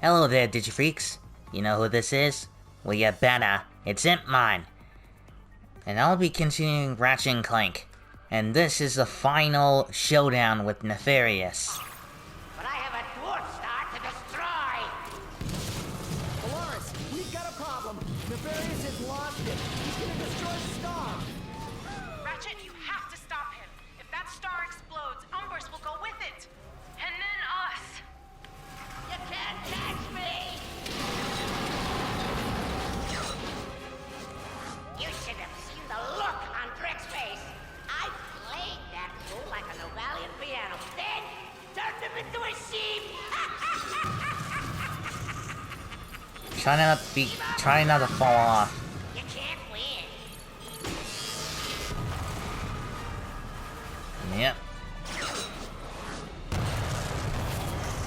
Hello there, Digifreaks. You know who this is? Well, you better. It's Impmon. And I'll be continuing Ratchet and Clank. And this is the final showdown with Nefarious. But I have a dwarf star to destroy! Polaris, we've got a problem. Nefarious has lost it. He's gonna destroy the star. Ratchet, you have to stop him. If that star explodes, Umbers will go with it. And then us. You can't catch me! You should have seen the look on Brick's face. I played that fool like a Novalian piano, then turned him into a sheep! Try not to fall off. You can't win. Yep.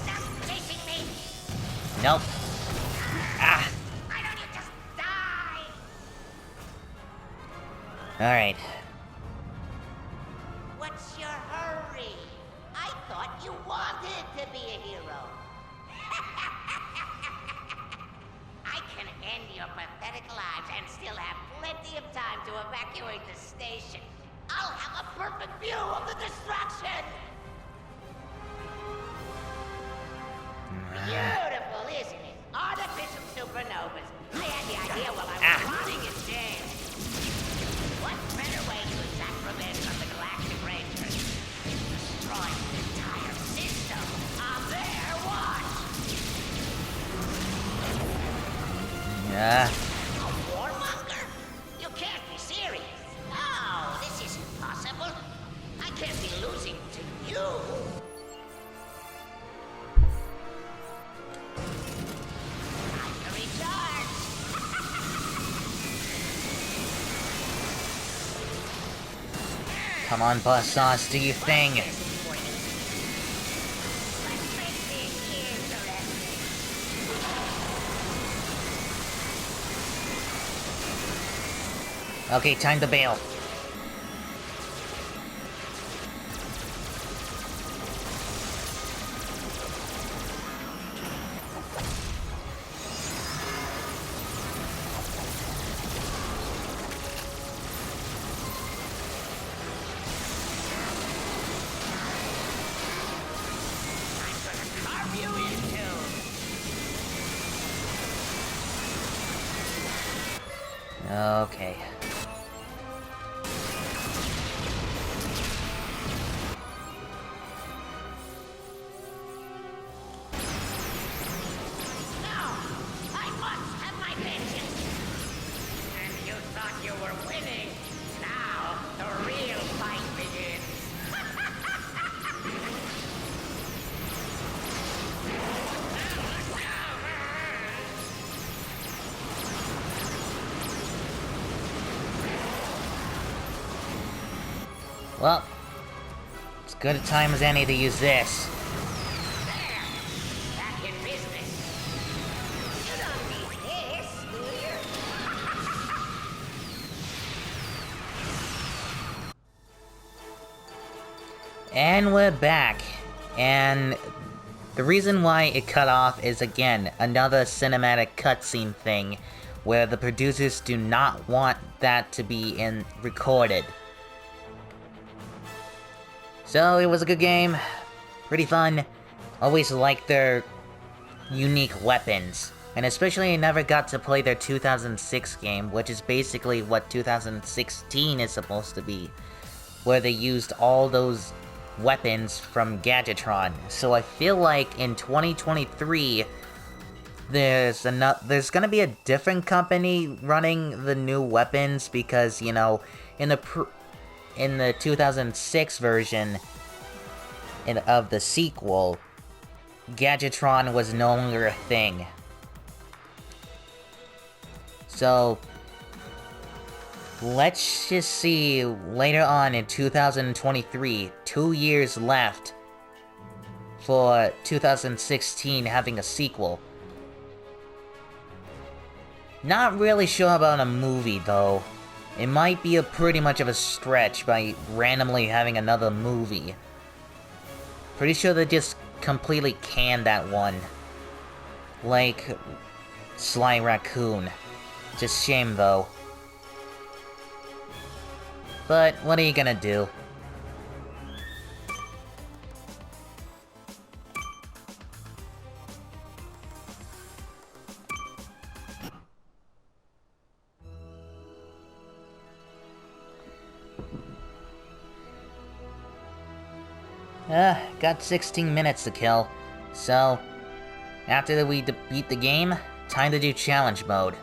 Stop chasing me! Nope. Ah! Why don't you just die? Alright. What's your hurry? I thought you wanted to be a hero. I can end your pathetic lives and still have plenty of time to evacuate the station. I'll have a perfect view of the destruction. Beautiful, isn't it? Artificial supernovas. I had the idea while I was rotting in jail. What better way to exact revenge from the Galactic Rangers? Destroying the entire system on their watch! Yeah. A warmonger? You can't be serious. No, this isn't possible. I can't be losing to you. Time to recharge. Come on, Buzz Sauce, do your thing. Let's make this interesting. Okay, time to bail. Carve you into. Okay. No! I must have my vengeance! And you thought you were winning! Now, the real fight begins! Well, it's good a time as any to use this. There! Back in business! You don't need this, do you? And we're back. And the reason why it cut off is, again, another cinematic cutscene thing where the producers do not want that to be recorded. So, it was a good game. Pretty fun. Always liked their unique weapons. And especially I never got to play their 2006 game, which is basically what 2016 is supposed to be. Where they used all those weapons from Gadgetron. So I feel like in 2023, there's gonna be a different company running the new weapons because, you know, in the 2006 version of the sequel, Gadgetron was no longer a thing. So, let's just see later on in 2023, 2 years left for 2016 having a sequel. Not really sure about a movie though. It might be pretty much of a stretch by randomly having another movie. Pretty sure they just completely canned that one. like Sly Raccoon. Just shame, though. But what are you gonna do? Got 16 minutes to kill. So, after we beat the game, time to do challenge mode.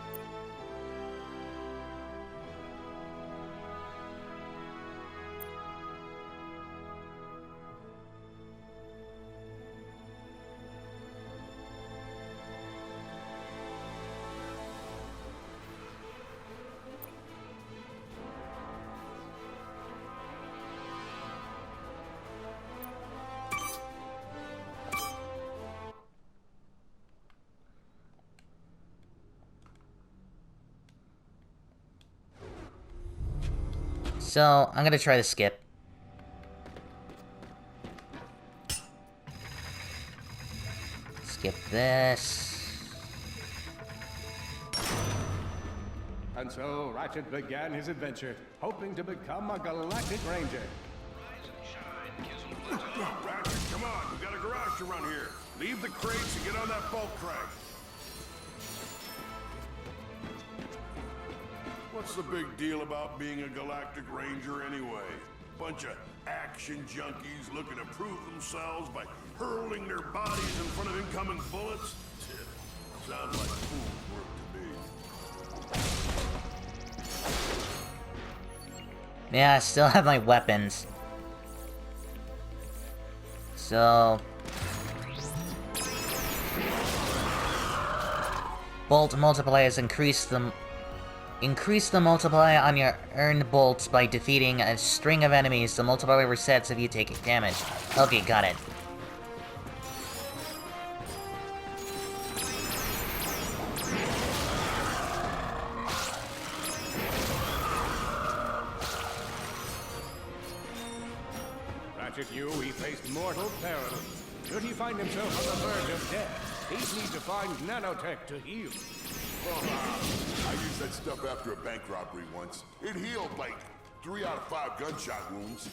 So, I'm gonna try to skip. Skip this. And so Ratchet began his adventure, hoping to become a galactic ranger. Ratchet, come on, we got a garage to run here. Leave the crates and get on that bulk crank. What's the big deal about being a galactic ranger anyway? Bunch of action junkies looking to prove themselves by hurling their bodies in front of incoming bullets? Sounds like fool's work to me. Yeah, I still have my weapons. So... Bolt multipliers increase the multiplier on your earned bolts by defeating a string of enemies. The multiplier resets if you take damage. Okay, got it. Ratchet knew he faced mortal peril. Should he find himself on the verge of death, he'd need to find nanotech to heal. I used that stuff after a bank robbery once. It healed like 3 out of 5 gunshot wounds.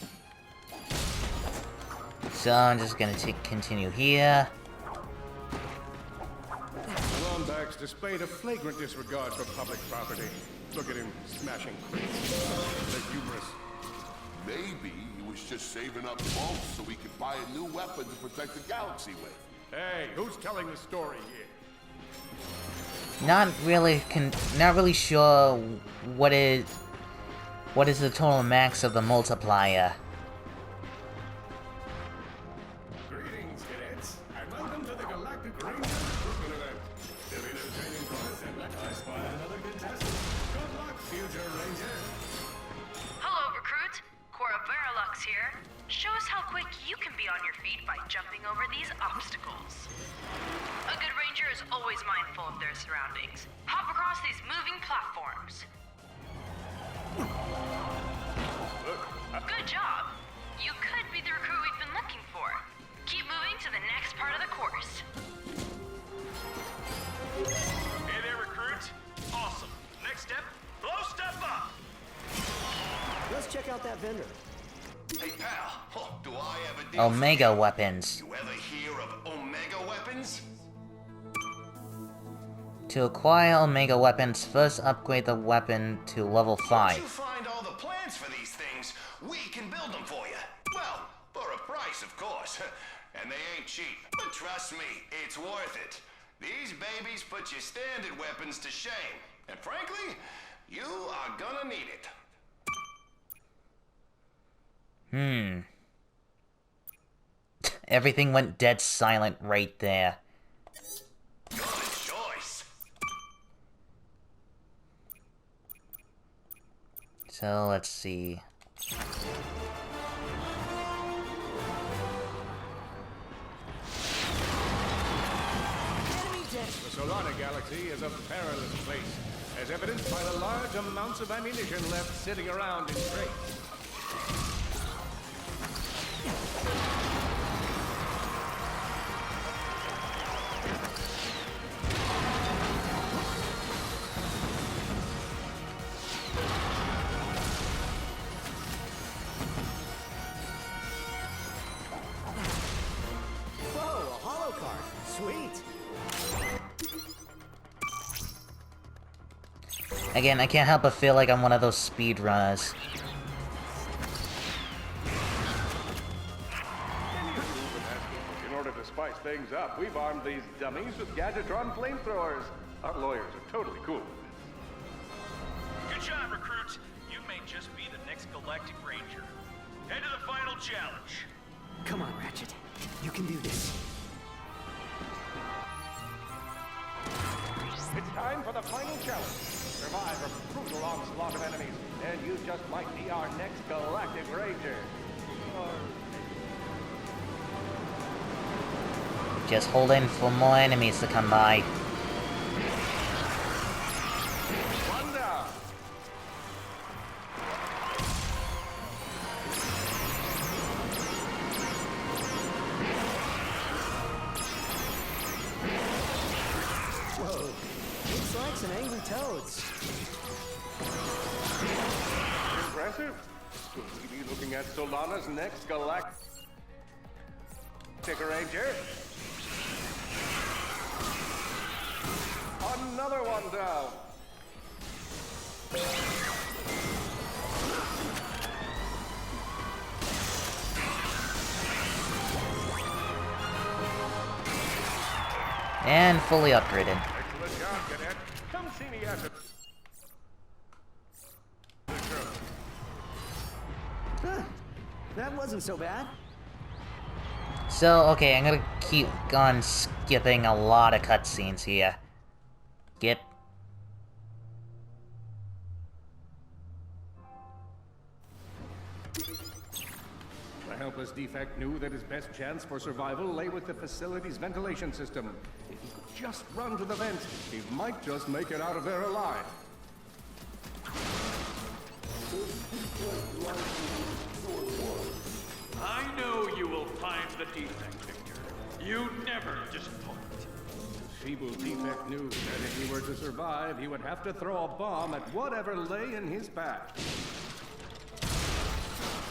So I'm just gonna continue here. The Lombax displayed a flagrant disregard for public property. Look at him smashing crates. The hubris. Maybe he was just saving up bolts so he could buy a new weapon to protect the galaxy with. Hey, who's telling the story here? Not really sure what is the total max of the multiplier. Greetings, cadets, and welcome to the Galactic Ranger Recruitment Event. There'll be no training course, and I spy another contestant. Good luck, future ranger. Hello, recruit. Cora Verilux here. Show us how quick you can be on your feet by jumping over these obstacles. A good ranger is always mindful of their surroundings. Hop across these moving platforms. Good job. You could be the recruit we've been looking for. Keep moving to the next part of the course. Hey there, recruit. Awesome. Next step, blow stuff up. Let's check out that vendor. Hey, pal. Oh, do I ever deal Omega weapons. You ever hear of Omega weapons? To acquire Omega weapons, first upgrade the weapon to level Once 5. you find all the plans for these things, we can build them for you. Well, for a price, of course. And they ain't cheap. But trust me, it's worth it. These babies put your standard weapons to shame. And frankly, you are gonna need it. Everything went dead silent right there. Good choice. So, let's see. The Solana Galaxy is a perilous place, as evidenced by the large amounts of ammunition left sitting around in crates. Sweet. Again, I can't help but feel like I'm one of those speedrunners. In order to spice things up, we've armed these dummies with Gadgetron flamethrowers. Our lawyers are totally cool with this. Good job, recruits. You may just be the next Galactic Ranger. Head to the final challenge. Come on, Ratchet. You can do this. It's time for the final challenge. Survive a brutal onslaught of enemies, and you just might be our next Galactic Ranger. Just hold in for more enemies to come by. One down. Whoa. Looks like some angry toads. Impressive. Could we be looking at Solana's next Galactic Ranger? Another one down. And fully upgraded. Excellent job, Cadet. Come see me after the show. Huh. That wasn't so bad. So, okay, I'm gonna keep on skipping a lot of cutscenes here. Skip. The helpless defect knew that his best chance for survival lay with the facility's ventilation system. If he could just run to the vent, he might just make it out of there alive. I know you will find the defect, Victor. You never disappoint. The feeble defect knew that if he were to survive, he would have to throw a bomb at whatever lay in his path.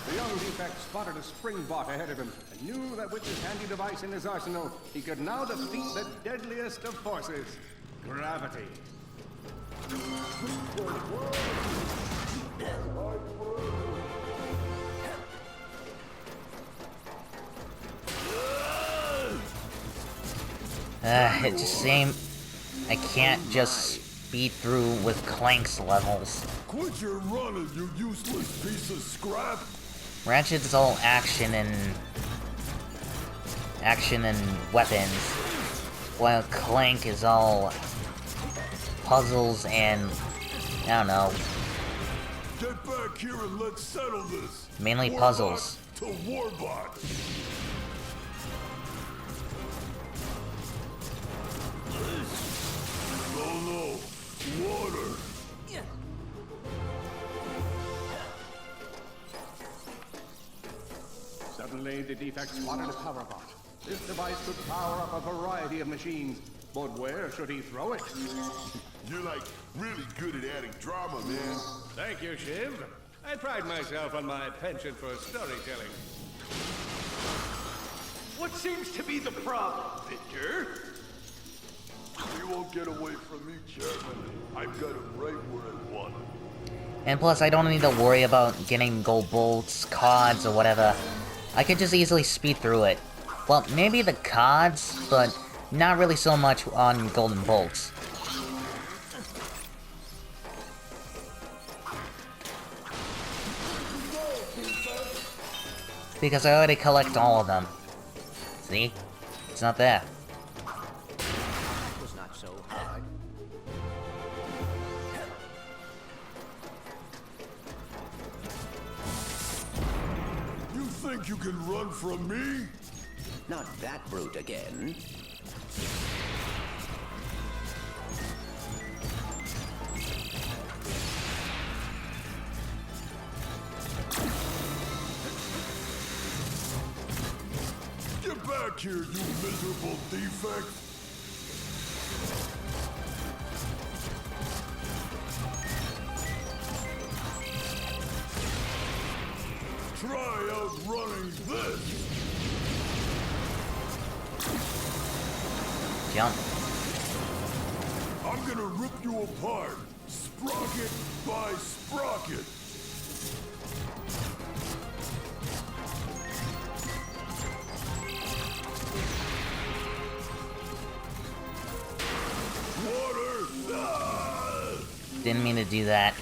The young defect spotted a spring bot ahead of him and knew that with this handy device in his arsenal, he could now defeat the deadliest of forces, gravity. It just seems I can't just speed through with Clank's levels. Quit your running, you useless piece of scrap! Ratchet's all action and weapons, while Clank is all puzzles and I don't know, Get back here and let's settle this! mainly Warbot puzzles. to Warbot! No, water! Suddenly, the defect spotted a power bot. This device could power up a variety of machines, but where should he throw it? You're like really good at adding drama, man. Thank you, Shiv. I pride myself on my penchant for storytelling. What seems to be the problem, Victor? You won't get away from me, Chairman. I've got him right where I want him. And plus, I don't need to worry about getting gold bolts, cards, or whatever. I could just easily speed through it. Well, maybe the cards, but not really so much on golden bolts. Because I already collect all of them. See? It's not there. That was not so hard. You think you can run from me? Not that brute again. Get back here, you miserable defect! Try outrunning this! jump. I'm gonna rip you apart, sprocket by sprocket. Water! Ah! Didn't mean to do that.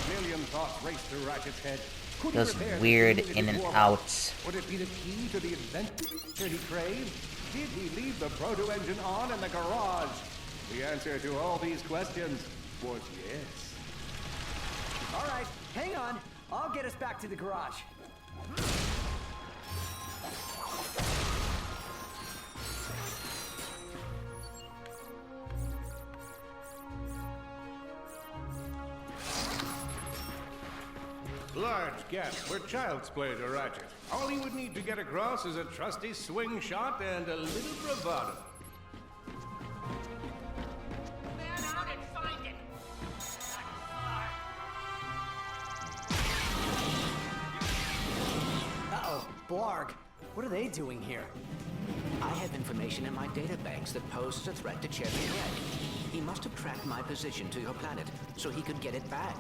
Million thoughts raced through Ratchet's head. Could he Those repair the weird things that in he and wore? outs. Would it be the key to the adventure he craved? Did he leave the proto engine on in the garage? The answer to all these questions was yes. All right, hang on. I'll get us back to the garage. Large gap where child's play to Ratchet. All he would need to get across is a trusty swing shot and a little bravado. Man out and find it. Uh-oh, Blarg. What are they doing here? I have information in my databanks that poses a threat to Cherry Red. He must have tracked my position to your planet, so he could get it back.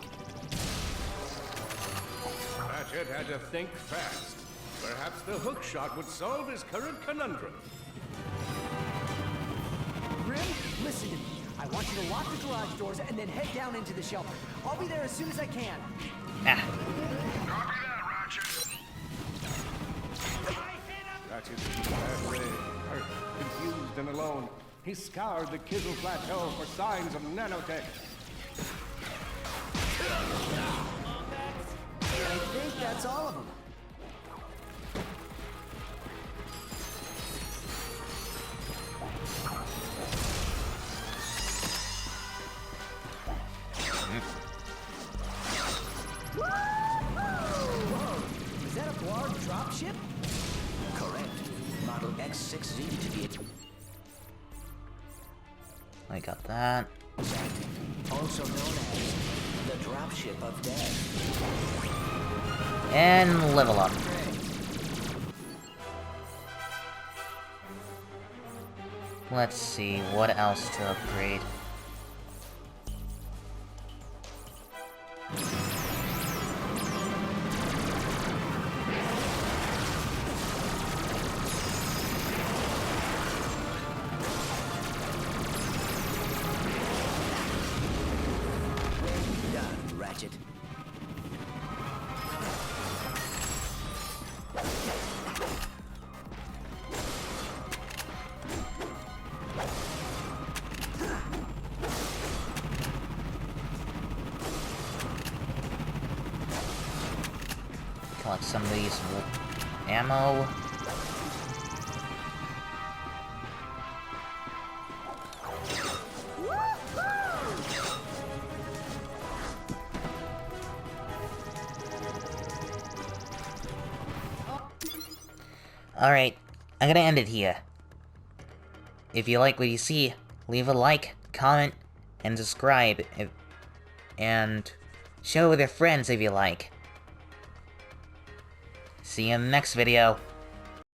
Ratchet had to think fast. Perhaps the hook shot would solve his current conundrum. Grim, listen to me. I want you to lock the garage doors and then head down into the shelter. I'll be there as soon as I can. Ah. Copy that, Ratchet. Ratchet was badly hurt, confused, and alone. He scoured the Kizzle Plateau for signs of nanotech. I think that's all of them. Whoa! Is that a Blarg dropship? Correct. Model X6Z to be I got that. also known as the dropship of death. And level up. Let's see, what else to upgrade? Done, Ratchet. Collect some of these ammo. Alright, I'm gonna end it here. If you like what you see, leave a like, comment, and subscribe, and share with your friends if you like. See you in the next video.